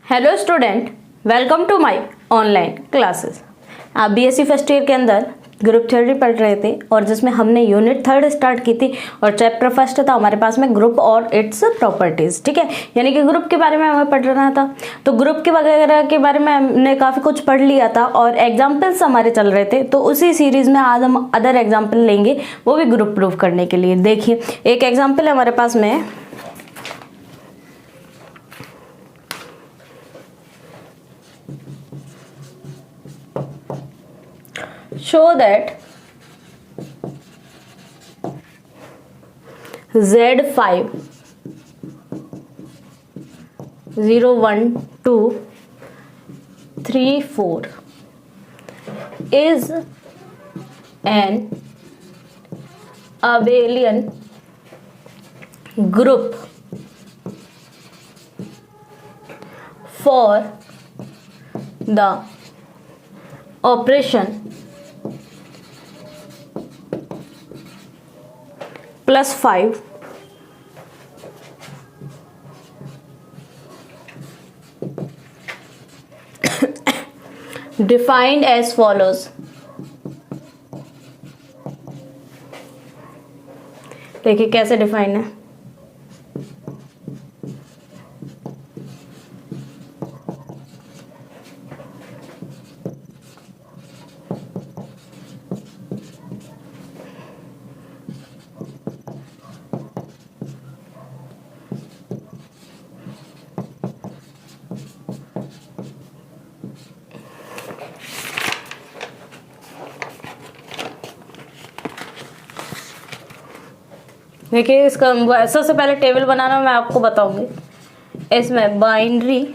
Hello student, welcome to my online classes. आप BSc first year के अंदर group theory पढ़ रहे थे और जिसमें हमने यूनिट 3 स्टार्ट की थी और चैप्टर फर्स्ट था हमारे पास में ग्रुप और इट्स प्रॉपर्टीज। ठीक है, यानी कि ग्रुप के बारे में हमें पढ़ना था। तो ग्रुप के वगैरह के बारे में हमने काफ़ी कुछ पढ़ लिया था और एग्जाम्पल्स हमारे चल रहे थे। तो उसी सीरीज में आज हम अदर एग्जाम्पल लेंगे, वो भी ग्रुप प्रूफ करने के लिए। देखिए, एक एग्जाम्पल हमारे पास में show that Z5 0 1 2 3 4 is an abelian group for the operation +5 defined as follows। देखिए कैसे डिफाइन है। देखिए, इसका सबसे पहले टेबल बनाना मैं आपको बताऊंगी। इसमें बाइनरी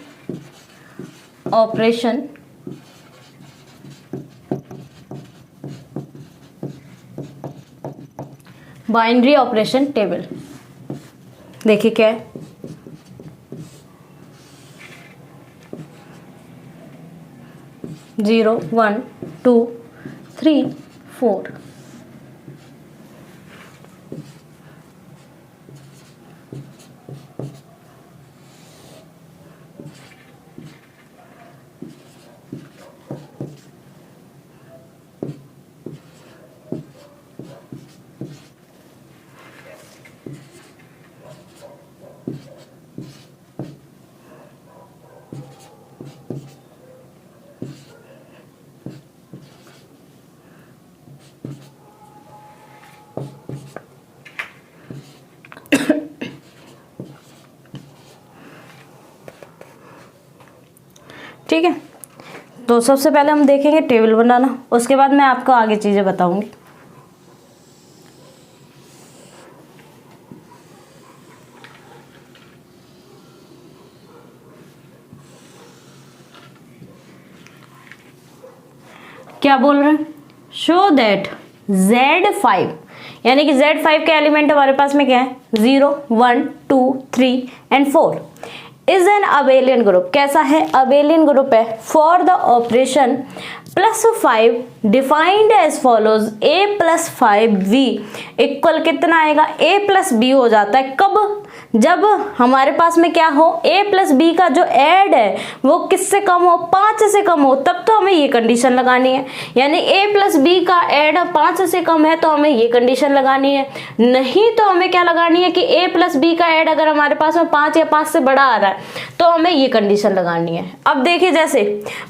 ऑपरेशन टेबल। देखिए क्या है, जीरो 1 2 3 4। ठीक है, तो सबसे पहले हम देखेंगे टेबल बनाना, उसके बाद मैं आपको आगे चीजें बताऊंगी। क्या बोल रहे हैं? शो दैट Z5, यानी कि Z5 के एलिमेंट हमारे पास में क्या है? 0 1 2 3 and 4 is an abelian group. कैसा है? अबेलियन ग्रुप है। For the operation +5 defined as follows a + 5b equal कितना आएगा? a + b हो जाता है। कब? जब हमारे पास में क्या हो, a + b का जो ऐड है वो किससे कम हो? 5 से कम हो, तब तो हमें ये कंडीशन लगानी है। यानी a + b का ऐड 5 से कम है तो हमें ये कंडीशन लगानी है। नहीं तो हमें क्या लगानी है कि a + b का ऐड अगर हमारे पास में 5 या 5 से बड़ा आ रहा है तो हमें ये कंडीशन लगानी है। अब देखिए, जैसे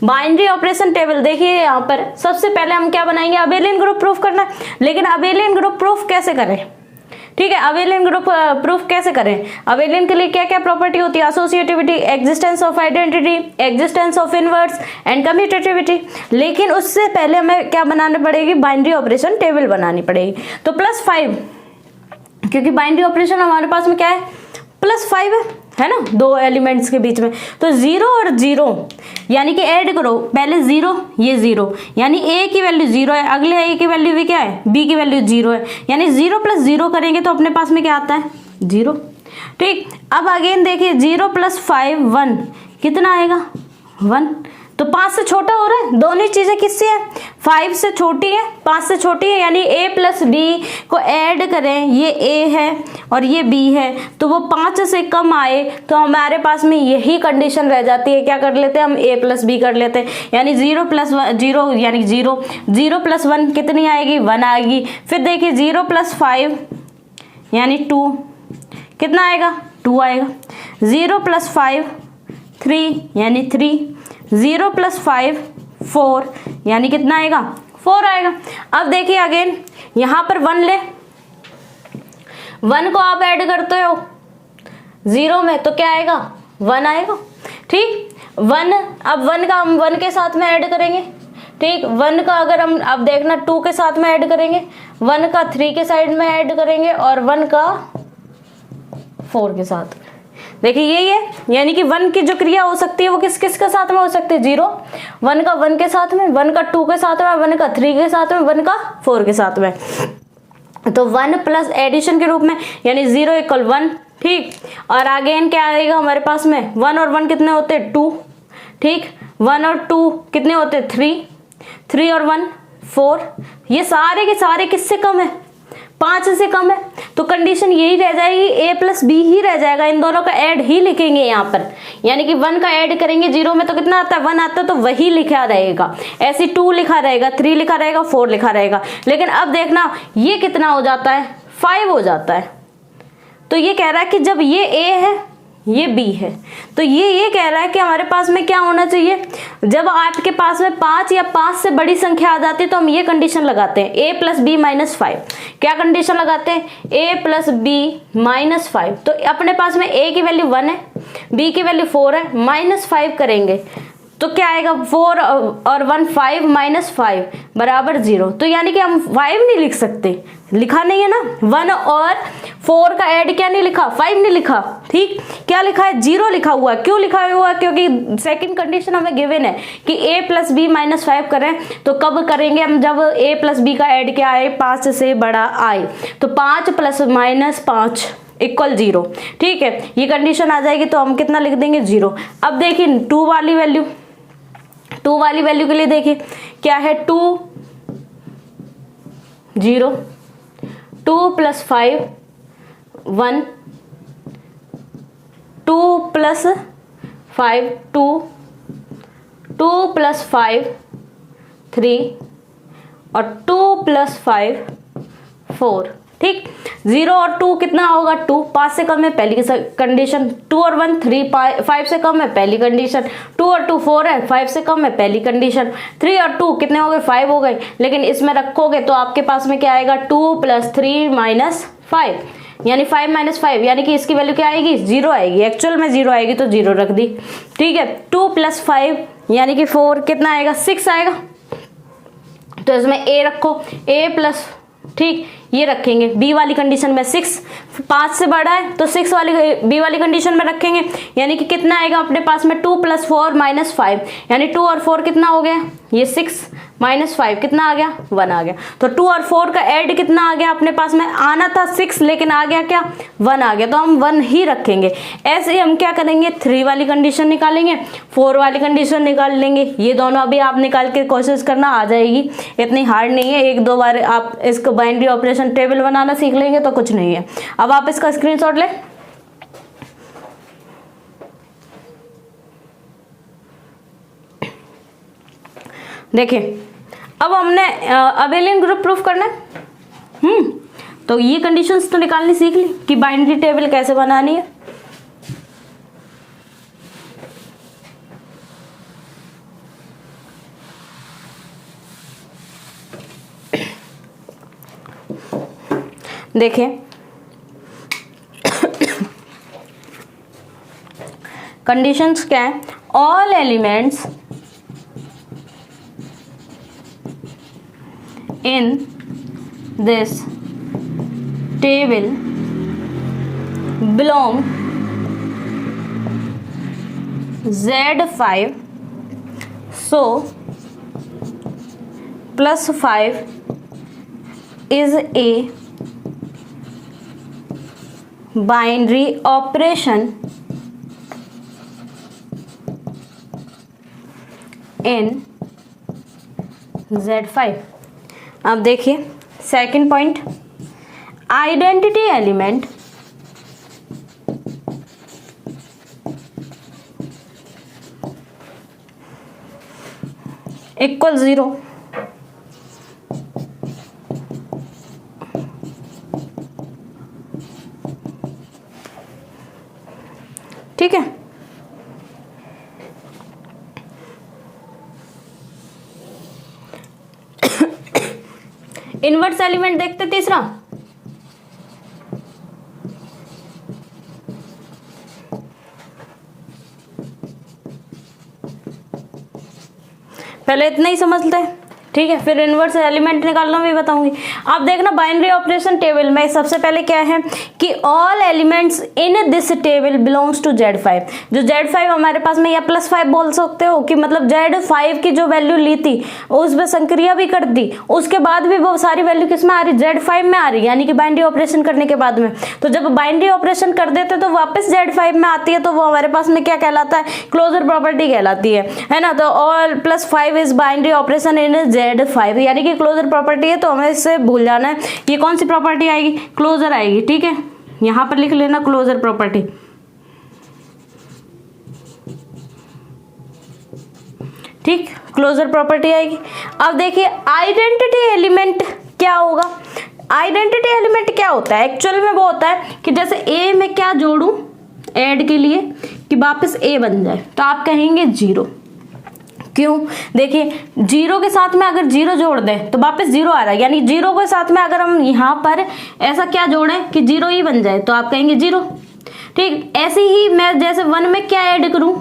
बाइनरी ऑपरेशन टेबल, देखिए यहाँ पर सबसे पहले हम क्या बनाएंगे? अबेलियन ग्रुप प्रूफ करना है। लेकिन अबेलियन ग्रुप प्रूफ कैसे करें? ठीक है, अबेलियन ग्रुप प्रूफ कैसे करें? अबेलियन के लिए क्या क्या प्रॉपर्टी होती है? Associativity, existence of identity, existence of inverse and commutativity. लेकिन उससे पहले हमें क्या बनानी पड़ेगी? बाइनरी ऑपरेशन टेबल बनानी पड़ेगी। तो +5, क्योंकि बाइनरी ऑपरेशन हमारे पास में क्या है? +5 है ना, दो एलिमेंट्स के बीच में। तो 0 और 0 यानी कि ऐड करो, पहले 0 ये 0, यानी a की वैल्यू 0 है, अगले a की वैल्यू भी क्या है? b की वैल्यू 0 है। यानी 0 + 0 करेंगे तो अपने पास में क्या आता है? 0। ठीक, अब अगेन देखिए 0 + 5 1 कितना आएगा? 1। तो 5 से छोटा हो रहा है, दोनों चीजें किससे है, 5 से छोटी है, 5 से छोटी है, यानी a प्लस बी को ऐड करें, ये a है और ये b है, तो वो 5 से कम आए तो हमारे पास में यही कंडीशन रह जाती है, क्या कर लेते हैं हम, a प्लस बी कर लेते हैं, यानी 0 प्लस 0 यानी 0, 0 प्लस 1 कितनी आएगी, 1 आएगी। फिर देखिए 0 प्लस 5 यानी 2, कितना आएगा, 2 आएगा। 0 प्लस 5 3 यानी 3, 0 प्लस 5 4 यानी कितना आएगा, 4 आएगा। अब देखिए अगेन यहाँ पर 1 ले, 1 को आप ऐड करते हो 0 में तो क्या आएगा, 1 आएगा, ठीक। 1, अब 1 का हम 1 के साथ में ऐड करेंगे, ठीक। 1 का अगर हम अब देखना 2 के साथ में ऐड करेंगे, 1 का 3 के साइड में ऐड करेंगे और 1 का 4 के साथ। देखिए यही है, यानी कि 1 की जो क्रिया हो सकती है वो किस किस के साथ में हो सकती है, 0, 1 का 1 के साथ में, 1 का 2 के साथ में, 1 का 3 के साथ में, 1 का 4 के साथ में। तो 1 प्लस एडिशन के रूप में, यानी 0 इक्वल 1, ठीक। और आगे क्या आएगा हमारे पास में, 1 और 1 कितने होते हैं, 2, ठीक। 1 और 2 कितने होते हैं, 3, 3 और 1 4, ये सारे के सारे किससे कम है, 5 से कम है, तो कंडीशन यही रह जाएगी, a प्लस बी ही रह जाएगा, इन दोनों का ऐड ही लिखेंगे यहाँ पर, यानी कि 1 का ऐड करेंगे 0 में तो कितना आता है, 1 आता है, तो वही लिखा रहेगा, ऐसे 2 लिखा रहेगा, 3 लिखा रहेगा, 4 लिखा रहेगा। लेकिन अब देखना ये कितना हो जाता है, 5 हो जाता है। तो ये कह रहा है कि जब ये a है ये b है, तो ये कह रहा है कि हमारे पास में क्या होना चाहिए, जब आपके पास में 5 या 5 से बड़ी संख्या आ जाती है तो हम ये कंडीशन लगाते हैं, a प्लस बी माइनस 5। क्या कंडीशन लगाते हैं, a प्लस बी माइनस 5। तो अपने पास में a की वैल्यू 1 है, b की वैल्यू 4 है, माइनस 5 करेंगे तो क्या आएगा, 4 और 1 5 माइनस 5 बराबर 0। तो यानी कि हम 5 नहीं लिख सकते, लिखा नहीं है ना, 1 और 4 का ऐड क्या नहीं लिखा, 5 नहीं लिखा, ठीक। क्या लिखा है, 0 लिखा हुआ है। क्यों लिखा हुआ है, क्योंकि सेकंड कंडीशन हमें गिवन है कि a प्लस बी माइनस 5 करें, तो कब करेंगे हम, जब a प्लस बी का ऐड क्या आए, 5 से बड़ा आए, तो 5 प्लस माइनस 5 इक्वल 0, ठीक है। ये कंडीशन आ जाएगी तो हम कितना लिख देंगे, 0। अब देखिए 2 वाली वैल्यू, 2 वाली वैल्यू के लिए देखिए क्या है, 2 0, 2 प्लस 5 1, 2 प्लस 5 2, 2 प्लस 5 3 और 2 प्लस 5 4, ठीक। 0 और 2 कितना होगा, 2 5 से कम है, पहली कंडीशन। 2 और 1 3 5 से कम है, पहली कंडीशन। 2 और 2 4 है, 5 से कम है, पहली कंडीशन। 3 और 2 कितने हो गए, 5 हो गए। लेकिन इसमें रखोगे तो आपके पास में क्या आएगा, 2 प्लस 3 माइनस 5, यानी 5 माइनस 5, यानी कि इसकी वैल्यू क्या आएगी, 0 आएगी। एक्चुअल में 0 आएगी तो 0 रख दी, ठीक है। 2 प्लस 5 यानी कि 4 कितना आएगा, 6 आएगा। तो इसमें a रखो, a प्लस, ठीक, ये रखेंगे बी वाली कंडीशन में 6, 5 से बड़ा है तो 6 वाली बी वाली कंडीशन में रखेंगे, यानी कि कितना आएगा अपने पास में 2 प्लस 4 माइनस 5, यानी 2 और 4 कितना हो गया, ये 6 माइनस 5 कितना आ गया, 1 आ गया। तो 2 और 4 का ऐड कितना आ गया अपने पास में, आना था 6 लेकिन आ गया क्या, 1 आ गया, तो हम 1 ही रखेंगे। ऐसे ही हम क्या करेंगे, 3 वाली कंडीशन निकालेंगे, 4 वाली कंडीशन निकाल लेंगे। ये दोनों अभी आप निकाल के कोशिश करना, आ जाएगी, इतनी हार्ड नहीं है। 1-2 बार आप इसको बाइनरी ऑपरेशन टेबल बनाना सीख लेंगे तो कुछ नहीं है। अब आप इसका स्क्रीनशॉट लें। देखिए अब हमने अबेलियन ग्रुप प्रूफ करना है। तो ये कंडीशंस तो निकालनी सीख ली कि बाइनरी टेबल कैसे बनानी है। देखिए कंडीशंस क्या है, all elements in this table belong Z5, so plus 5 is a binary operation in Z5। अब देखिए second point, identity element equal 0। ठीक है, इनवर्स एलिमेंट देखते तीसरा, पहले इतना ही समझते हैं, ठीक है, फिर इनवर्स एलिमेंट निकालना भी बताऊंगी। आप देखना बाइनरी ऑपरेशन टेबल में सबसे पहले क्या है कि all elements in this table belongs to Z5। जो Z5 हमारे पास में, या +5 बोल सकते हो कि मतलब Z5 की जो वैल्यू ली थी उसमें संक्रिया भी कर दी, उसके बाद भी वो सारी वैल्यू किस में आ रही, Z5 में आ रही, यानी कि बाइनरी ऑपरेशन करने के बाद में। तो जब बाइनरी ऑपरेशन कर देते तो वापस Z5 में आती है, तो वो हमारे पास में क्या कहलाता है, क्लोजर प्रॉपर्टी कहलाती है ना। तो all +5 is binary operation in Z5, यानी कि क्लोजर प्रॉपर्टी है, तो हमें इससे भूल जाना है ये कौन सी प्रॉपर्टी आएगी, क्लोजर आएगी। ठीक है, यहां पर लिख लेना क्लोजर प्रॉपर्टी। ठीक, क्लोजर प्रॉपर्टी आएगी। अब देखिए आइडेंटिटी एलिमेंट क्या होगा। आइडेंटिटी एलिमेंट क्या होता है, एक्चुअल में वो होता है कि जैसे ए में क्या जोड़ूं ऐड के लिए कि वापस ए बन जाए, तो आप कहेंगे 0। क्यों, देखिए 0 के साथ में अगर 0 जोड़ दें तो वापस 0 आ रहा है, यानी 0 के साथ में अगर हम यहाँ पर ऐसा क्या जोड़ें कि 0 ही बन जाए, तो आप कहेंगे 0। ठीक, ऐसे ही मैं जैसे 1 में क्या ऐड करूं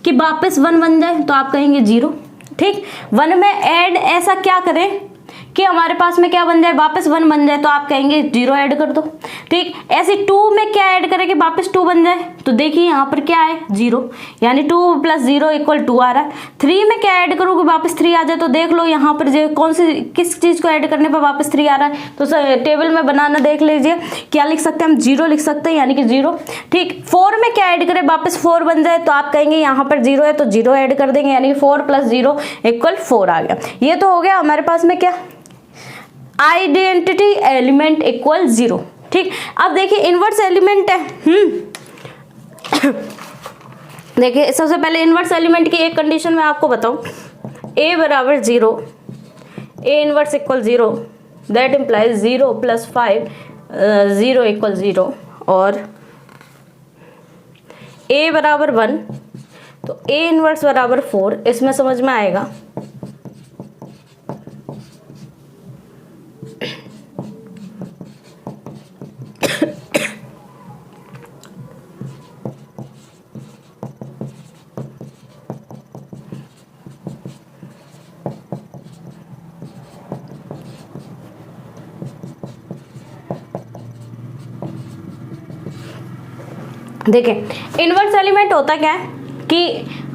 कि वापस 1 बन जाए, तो आप कहेंगे 0। ठीक, 1 में ऐड ऐसा क्या करें कि हमारे पास में क्या बन जाए, वापस 1 बन जाए, तो आप कहेंगे 0 ऐड कर दो। ठीक, ऐसे 2 में क्या ऐड करें कि वापस 2 बन जाए, तो देखिए यहाँ पर क्या है 0, यानी 2 + 0 = 2 आ रहा है। 3 में क्या ऐड करूँ कि वापस 3 आ जाए, तो देख लो यहाँ पर जो कौन सी किस चीज़ को ऐड करने पर वापस 3 आ रहा है, तो टेबल में बनाना देख लीजिए, क्या लिख सकते हैं हम, 0 लिख सकते हैं, यानी कि 0। ठीक, 4 में क्या ऐड करें वापस 4 बन जाए, तो आप कहेंगे यहाँ पर 0 है तो 0 ऐड कर देंगे, यानी कि 4 + 0 = 4 आ गया। ये तो हो गया हमारे पास में क्या, आइडेंटिटी एलिमेंट इक्वल 0। ठीक, अब देखिए इनवर्स एलिमेंट है। देखिए सबसे पहले इनवर्स एलिमेंट की एक कंडीशन मैं आपको बताऊं, a = 0, a inverse = 0, that implies 0 + 5 0 = 0, और a = 1, तो a इनवर्स = 4, इसमें समझ में आएगा। देखिए इनवर्स एलिमेंट होता क्या है कि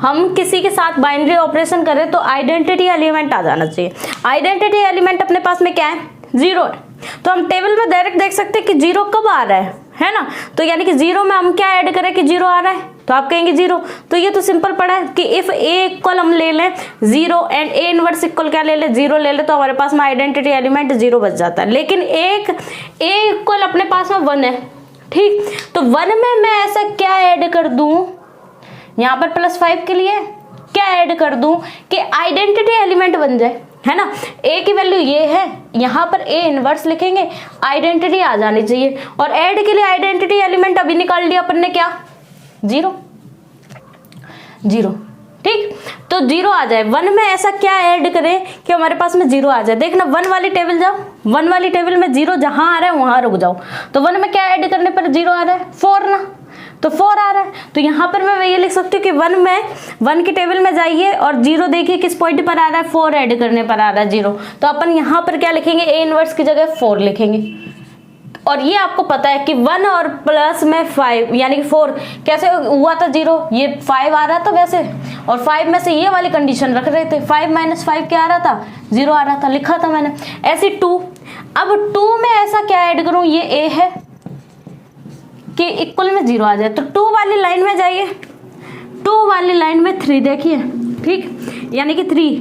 हम किसी के साथ बाइनरी ऑपरेशन करें तो आइडेंटिटी एलिमेंट आ जाना चाहिए। आइडेंटिटी एलिमेंट अपने पास में क्या है, 0 है, तो हम टेबल में डायरेक्ट देख सकते हैं कि 0 कब आ रहा है ना। तो यानी कि 0 में हम क्या ऐड करें कि 0 आ रहा है, तो आप कहेंगे 0। तो ये तो सिंपल पड़ा है कि इफ a हम ले लें 0 एंड a इनवर्स क्या ले ले 0 ले ले, तो हमारे पास में आइडेंटिटी एलिमेंट 0 बच जाता है। लेकिन एक a अपने पास में 1 है। ठीक, तो 1 में मैं ऐसा क्या ऐड कर दूं, यहाँ पर +5 के लिए क्या ऐड कर दूं कि आइडेंटिटी एलिमेंट बन जाए, है ना। a की वैल्यू ये है, यहाँ पर a इनवर्स लिखेंगे, आइडेंटिटी आ जानी चाहिए, और ऐड के लिए आइडेंटिटी एलिमेंट अभी निकाल लिया अपन ने, क्या 0। ठीक, तो 0 आ जाए। 1 में ऐसा क्या ऐड करें कि हमारे पास में 0 आ जाए। देखना 1 वाली टेबल जाओ, 1 वाली टेबल में 0 जहां आ रहा है वहां रुक जाओ। तो 1 में क्या ऐड करने पर 0 आ रहा है, 4 ना, तो 4 आ रहा है। तो यहाँ पर मैं ये लिख सकती हूँ कि 1 की टेबल में जाइए और 0 देखिए किस पॉइंट पर आ रहा है, 4 ऐड करने पर आ रहा है 0। तो अपन यहाँ पर क्या लिखेंगे, a इनवर्स की जगह 4 लिखेंगे। और ये आपको पता है कि 1 और प्लस में 5 यानी कि 4 कैसे हुआ था 0, ये 5 आ रहा था वैसे, और 5 में से ये वाली कंडीशन रख रहे थे, 5 - 5 क्या आ रहा था, 0 आ रहा था, लिखा था मैंने। ऐसे 2, अब 2 में ऐसा क्या ऐड करूं, ये a है कि इक्वल में 0 आ जाए। तो 2 वाली लाइन में जाइए, 2 वाली लाइन में 3 देखिए, ठीक, यानी कि 3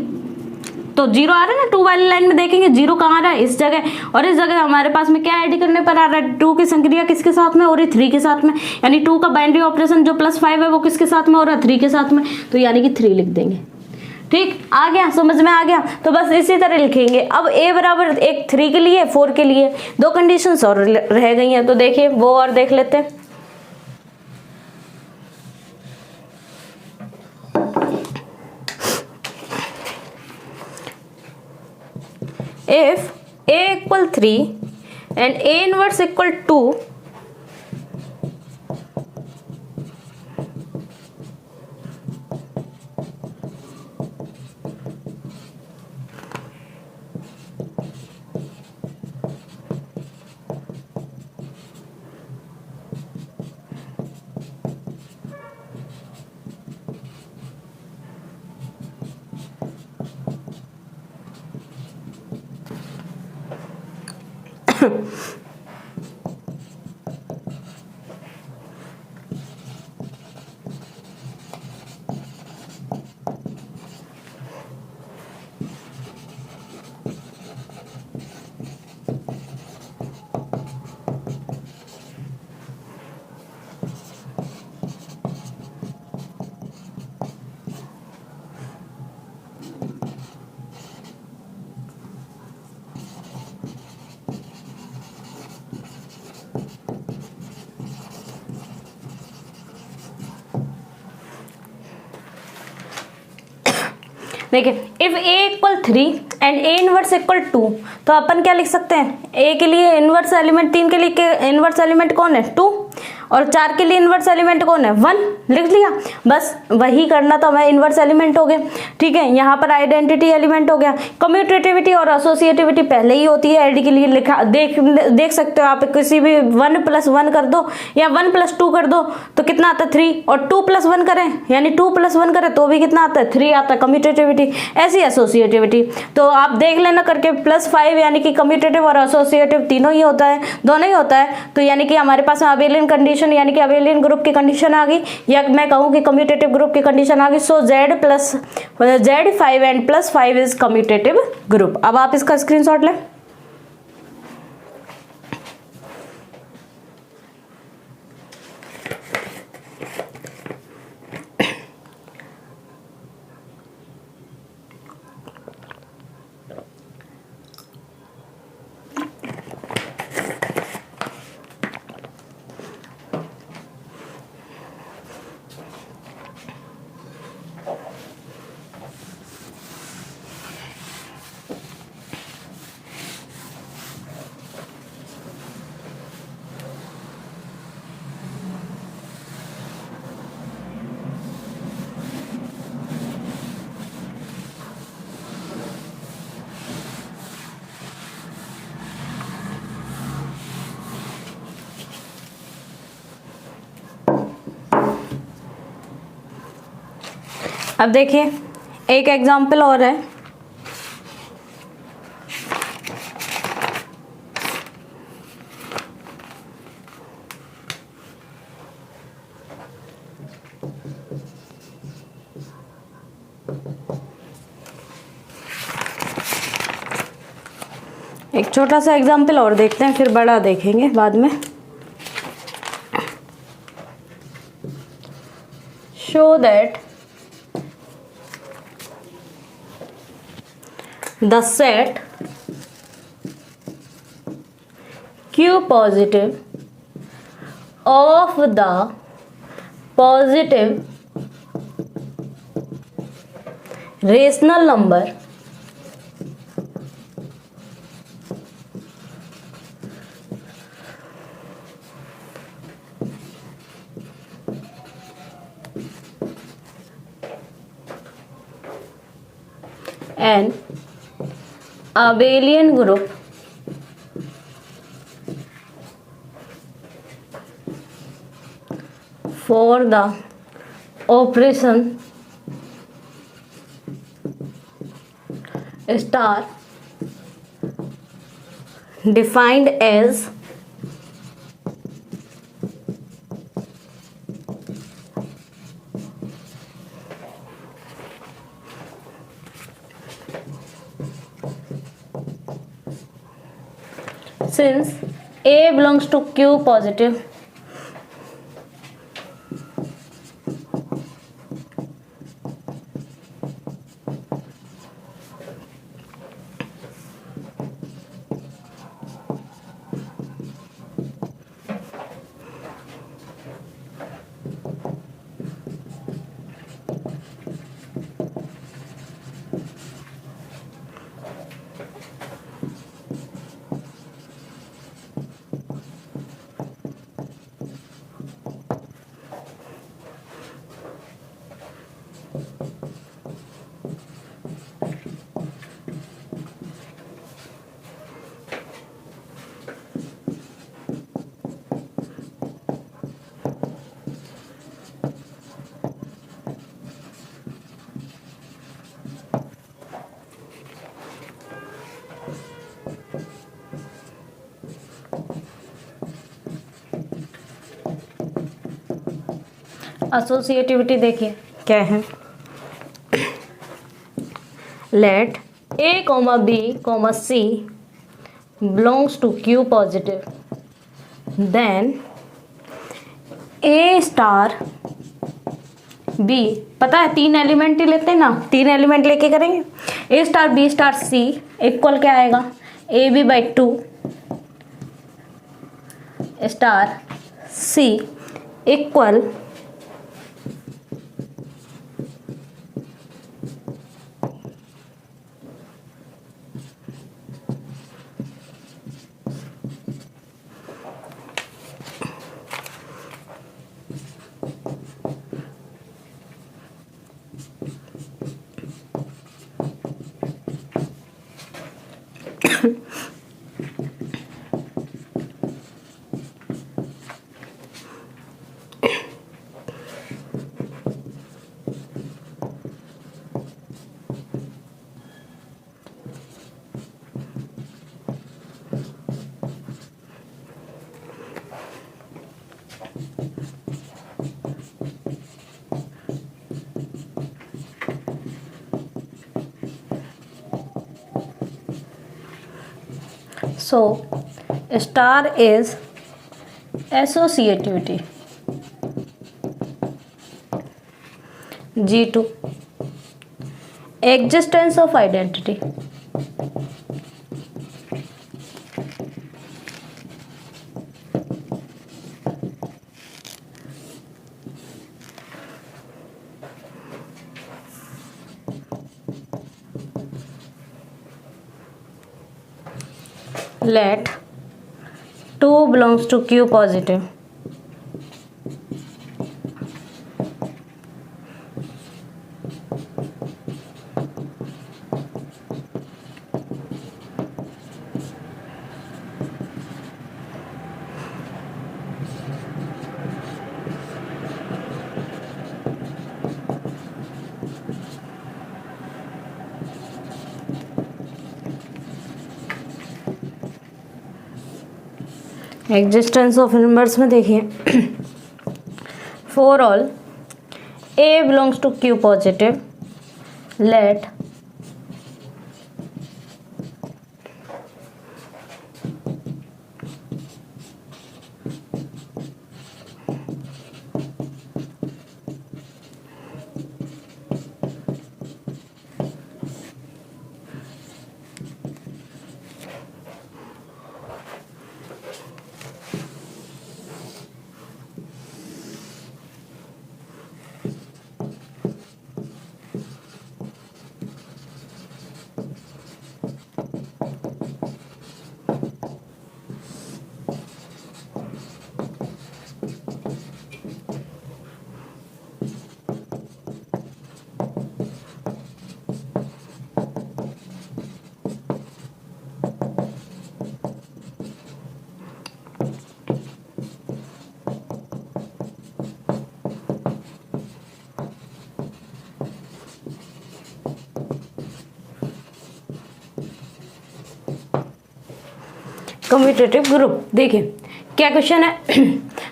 तो 0 आ रहा है ना, 2 वाली लाइन में देखेंगे 0 कहाँ आ रहा है, इस जगह, और इस जगह हमारे पास में क्या ऐड करने पर आ रहा है, 2 की संक्रिया किसके साथ में हो रही है, 3 के साथ में, यानी 2 का बाइनरी ऑपरेशन जो +5 है वो किसके साथ में हो रहा है, 3 के साथ में, तो यानी कि 3 लिख देंगे। ठीक, आ गया, समझ में आ गया। तो बस इसी तरह लिखेंगे। अब a बराबर एक 3 के लिए 4 के लिए 2 कंडीशंस और रह गई हैं, तो देखिए वो और देख लेते हैं। If a equal 3 and a inverse equal 2, देखिए if a equal 3 and a inverse equal 2, तो अपन क्या लिख सकते हैं, a के लिए इनवर्स एलिमेंट, 3 के लिए इनवर्स एलिमेंट कौन है, 2, और 4 के लिए इनवर्स एलिमेंट कौन है, 1, लिख लिया। बस वही करना था, मैं इनवर्स एलिमेंट हो गए। ठीक है, यहाँ पर आइडेंटिटी एलिमेंट हो गया। कम्यूटेटिविटी और एसोसिएटिविटी पहले ही होती है, एड के लिए लिखा, देख सकते हो आप, किसी भी 1 + 1 कर दो या 1 + 2 कर दो तो कितना आता है 3, और 2 + 1 करें यानी 2 + 1 करें तो भी कितना आता है 3 आता है, कम्यूटेटिविटी। ऐसी एसोसिएटिविटी तो आप देख लेना करके, +5 यानी कि कम्यूटेटिव और एसोसिएटिव तीनों ही होता है, दोनों ही होता है। तो यानी कि हमारे पास अबेलियन कंडीशन यानी कि अबेलियन ग्रुप की कंडीशन आ गई, या मैं कहूँ कि कम्यूटेटिव ग्रुप की कंडीशन आ गई। सो Z5 and +5 is commutative group. अब आप इसका स्क्रीनशॉट लें। अब देखिए एक एग्जाम्पल और है। एक छोटा सा एग्जाम्पल और देखते हैं, फिर बड़ा देखेंगे बाद में। Show that the set Q positive of the positive rational number and abelian group for the operation star defined as since A belongs to Q positive, associativity देखिए क्या है, let A, B, C belongs to Q positive, then A star B, पता है 3 element ही लेते हैं ना, 3 element लेके करेंगे। A star B star C equal क्या आएगा, AB/2 star C equal so star is associativity, G2 existence of identity, let 2 belongs to Q positive, existence of inverse में देखिए for all A belongs to Q positive, let commutative group. देखिए क्या question है,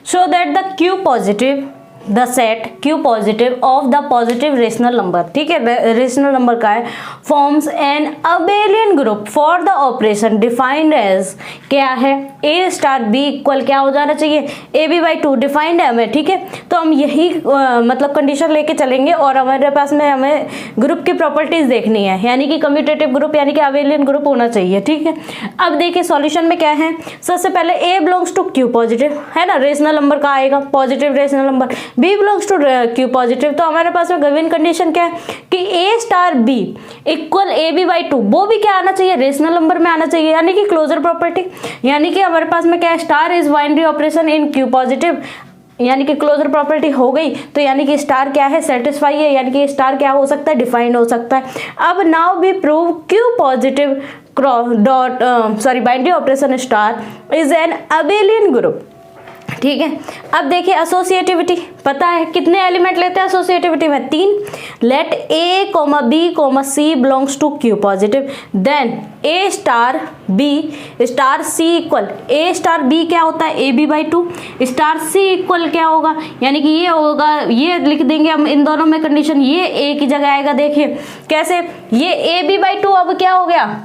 show that the Q positive the set Q positive of the positive rational number, ठीक है, rational number का है, forms an abelian group for the operation defined as, क्या है, A star B equal क्या हो जाना चाहिए, AB/2 डिफाइंड है हमें, ठीक है। तो हम यही मतलब कंडीशन लेके चलेंगे और हमारे पास में हमें ग्रुप की प्रॉपर्टीज देखनी है, यानी कि कम्यूटेटिव ग्रुप यानी कि अबेलियन ग्रुप होना चाहिए, ठीक है। अब देखिए सॉल्यूशन में क्या है, सबसे पहले A belongs to Q positive है ना, रेशनल नंबर का आएगा, positive rational number, B belongs to Q positive, तो हमारे पास में गिवन कंडीशन क्या है कि A star B equal AB/2, वो भी क्या आना चाहिए, रेशनल नंबर में आना चाहिए, यानी कि क्लोजर प्रॉपर्टी, यानी कि हमारे पास में क्या है, star is binary operation in Q positive, यानी कि क्लोजर प्रॉपर्टी हो गई, तो यानी कि स्टार क्या है, सेटिस्फाई है, यानी कि स्टार क्या हो सकता है, डिफाइंड हो सकता है। अब now we prove Q positive dot binary operation star is an abelian group, ठीक है। अब देखिए एसोसिएटिविटी पता है कितने एलिमेंट लेते हैं एसोसिएटिविटी में, 3, let A, B, C belongs to Q positive, then A star B star C equal A star B क्या होता है, AB/2 स्टार C इक्वल क्या होगा, यानी कि ये होगा, ये लिख देंगे हम इन दोनों में कंडीशन, ये A की जगह आएगा, देखिए कैसे, ये AB/2 अब क्या हो गया,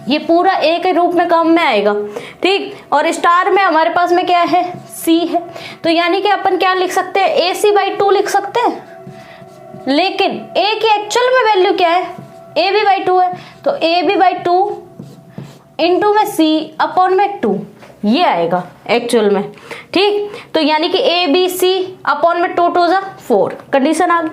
ये पूरा A के रूप में काम में आएगा, ठीक। और स्टार में हमारे पास में क्या है, C है, तो यानी कि अपन क्या लिख सकते हैं, AC/2 लिख सकते हैं, लेकिन A की एक्चुअल में वैल्यू क्या है, AB/2 है, तो AB/2 इंटू में C अपॉन में 2, ये आएगा एक्चुअल में, ठीक। तो यानी कि ABC अपॉन में 2 2 4 कंडीशन आ गई।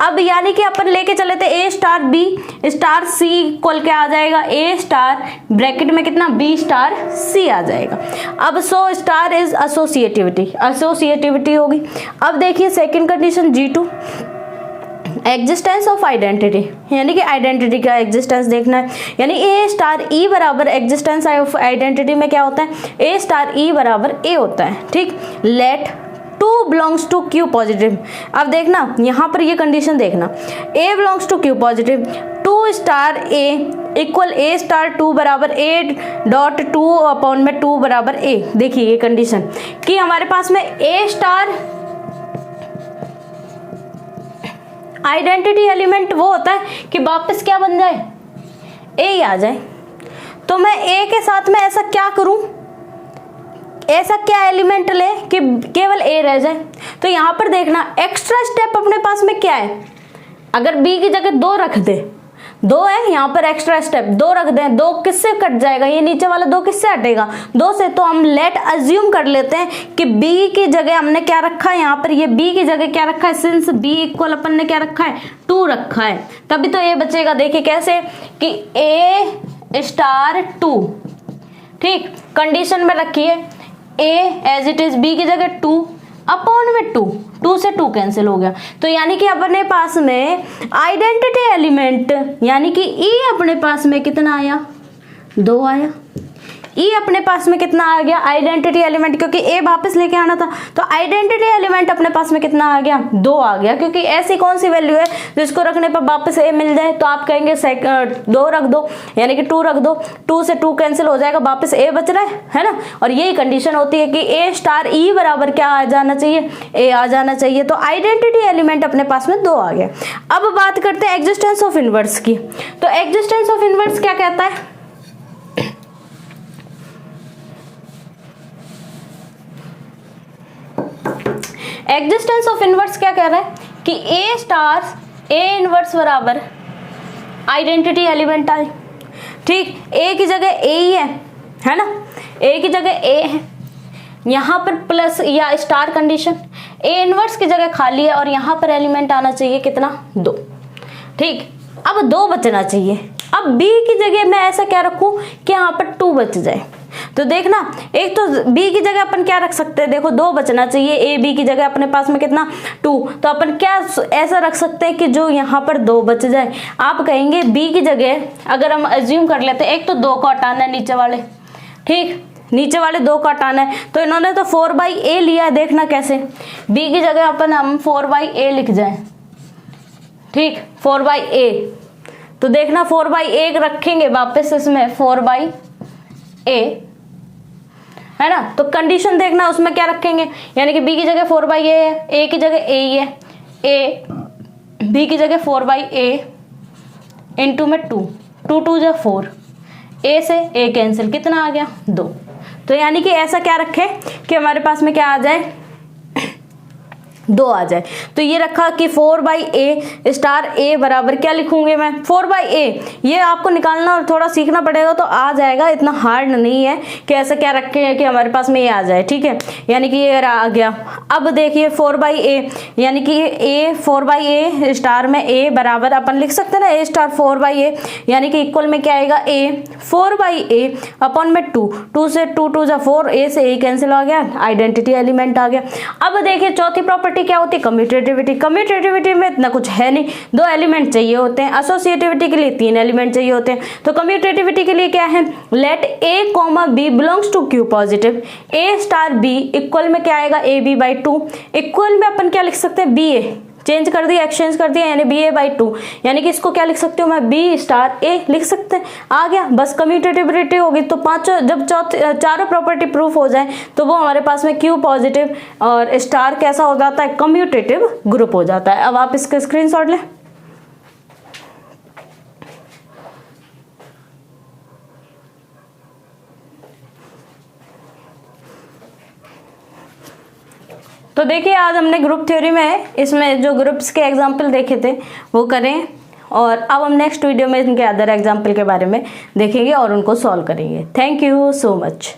अब यानी कि अपन लेके चले थे A star B star C equal क्या आ जाएगा, A स्टार ब्रैकेट में कितना, B स्टार C आ जाएगा। अब सो स्टार इज एसोसिएटिविटी होगी। अब देखिए second condition G2, existence of identity, यानी कि आइडेंटिटी का एग्जिस्टेंस देखना है, यानी A स्टार E बराबर एग्जिस्टेंस ऑफ आइडेंटिटी में क्या होता है, A स्टार E बराबर A होता है, ठीक। Let 2 belongs to Q positive, अब देखना यहाँ पर ये कंडीशन देखना, A belongs to Q positive, 2 star A equal A star 2 बराबर A.2 अपॉन में 2 बराबर A, देखिए ये कंडीशन कि हमारे पास में A स्टार आइडेंटिटी एलिमेंट वो होता है कि वापस क्या बन जाए, A ही आ जाए, तो मैं A के साथ में ऐसा क्या करूं, ऐसा क्या एलिमेंट ले कि केवल A रह जाए। तो यहां पर देखना एक्स्ट्रा स्टेप अपने पास में क्या है, अगर B की जगह 2 रख दे, 2 है यहाँ पर एक्स्ट्रा स्टेप, 2 रख दें, 2 किससे कट जाएगा, ये नीचे वाला 2 किससे हटेगा, 2 से। तो हम लेट अज्यूम कर लेते हैं कि B की जगह हमने क्या रखा है, यहाँ पर ये B की जगह क्या रखा है, सिंस B इक्वल अपन ने क्या रखा है, 2 रखा है, तभी तो ये बचेगा। देखिए कैसे कि A स्टार 2, ठीक, कंडीशन में रखिए A as it is, B की जगह 2 अपॉन में 2 से 2 कैंसिल हो गया, तो यानी कि अपने पास में आइडेंटिटी एलिमेंट यानी कि E अपने पास में कितना आया, 2 आया, E अपने पास में कितना आ गया आइडेंटिटी एलिमेंट, क्योंकि A वापस लेके आना था, तो आइडेंटिटी एलिमेंट अपने पास में कितना आ गया, 2 आ गया, क्योंकि ऐसी कौन सी वैल्यू है जिसको रखने पर वापस A मिल जाए, तो आप कहेंगे 2 रख दो, यानी कि 2 रख दो, 2 से 2 कैंसिल हो जाएगा, वापस A बच रहा है ना। और यही कंडीशन होती है कि A स्टार E बराबर क्या आ जाना चाहिए, A आ जाना चाहिए, तो आइडेंटिटी एलिमेंट अपने पास में 2 आ गया। अब बात करते हैं एग्जिस्टेंस ऑफ इनवर्स की, तो एग्जिस्टेंस ऑफ इनवर्स क्या कहता है, एग्जिस्टेंस ऑफ इनवर्स क्या कह रहा है कि A स्टार A इनवर्स बराबर आइडेंटिटी एलिमेंट आए, ठीक, A की जगह A ही है ना, A की जगह A है, यहाँ पर प्लस या स्टार कंडीशन, A इनवर्स की जगह खाली है और यहाँ पर एलिमेंट आना चाहिए कितना, 2, ठीक। अब 2 बचना चाहिए, अब B की जगह मैं ऐसा क्या रखूं कि यहाँ पर 2 बच जाए, तो देखना एक तो B की जगह अपन क्या रख सकते हैं, देखो 2 बचना चाहिए, A B की जगह अपने पास में कितना 2, तो अपन क्या ऐसा रख सकते हैं कि जो यहाँ पर 2 बच जाए। आप कहेंगे B की जगह अगर हम अज्यूम कर लेते हैं, एक तो 2 को हटाना है नीचे वाले, ठीक, नीचे वाले 2 को हटाना है, तो इन्होंने तो 4/A लिया है, देखना कैसे B की जगह अपन हम 4/A लिख जाए, ठीक, 4/A, तो देखना 4/A रखेंगे वापस इसमें 4/A, है ना। तो कंडीशन देखना उसमें क्या रखेंगे, यानी कि बी की जगह 4/a है, ए की जगह ए ही है, ए बी की जगह 4/a इंटू में 2, 2 2 जा 4, ए से ए कैंसिल, कितना आ गया 2। तो यानी कि ऐसा क्या रखे कि हमारे पास में क्या आ जाए 2 आ जाए। तो ये रखा कि 4/a स्टार a बराबर क्या लिखूंगे मैं 4/a, ये आपको निकालना और थोड़ा सीखना पड़ेगा तो आ जाएगा, इतना हार्ड नहीं है कि ऐसा क्या रखे हैं कि हमारे पास में ये आ जाए, ठीक है। यानी कि ये आ गया। अब देखिए 4/a यानी कि a 4/a स्टार में a बराबर अपन लिख सकते हैं ना a स्टार 4/a, यानी कि इक्वल में क्या आएगा a 4/a अपॉन में 2, 2 से 2 2 जा 4, a से a कैंसिल हो गया, आइडेंटिटी एलिमेंट आ गया। अब देखिए चौथी प्रॉपर्टी क्या होती है कम्यूटेटिविटी। कम्यूटेटिविटी में इतना कुछ है नहीं, 2 एलिमेंट चाहिए होते हैं, एसोसिएटिविटी के लिए 3 एलिमेंट चाहिए होते हैं। तो कम्यूटेटिविटी के लिए क्या है, let a comma b belongs to Q positive, a star b equal में क्या आएगा ab/2, इक्वल में अपन क्या लिख सकते हैं ba, चेंज कर दिया एक्सचेंज कर दिया यानी ba/2, यानी कि इसको क्या लिख सकते हो मैं b स्टार a लिख सकते हैं, आ गया। बस कम्यूटेटिविटी होगी तो पांचों जब चारों प्रॉपर्टी प्रूफ हो जाए तो वो हमारे पास में क्यू पॉजिटिव और स्टार कैसा हो जाता है कम्यूटेटिव ग्रुप हो जाता है। अब आप इसका स्क्रीनशॉट लें। तो देखिए आज हमने ग्रुप थ्योरी में इसमें जो ग्रुप्स के एग्जाम्पल देखे थे वो करें, और अब हम नेक्स्ट वीडियो में इनके अदर एग्जाम्पल के बारे में देखेंगे और उनको सॉल्व करेंगे। Thank you so much.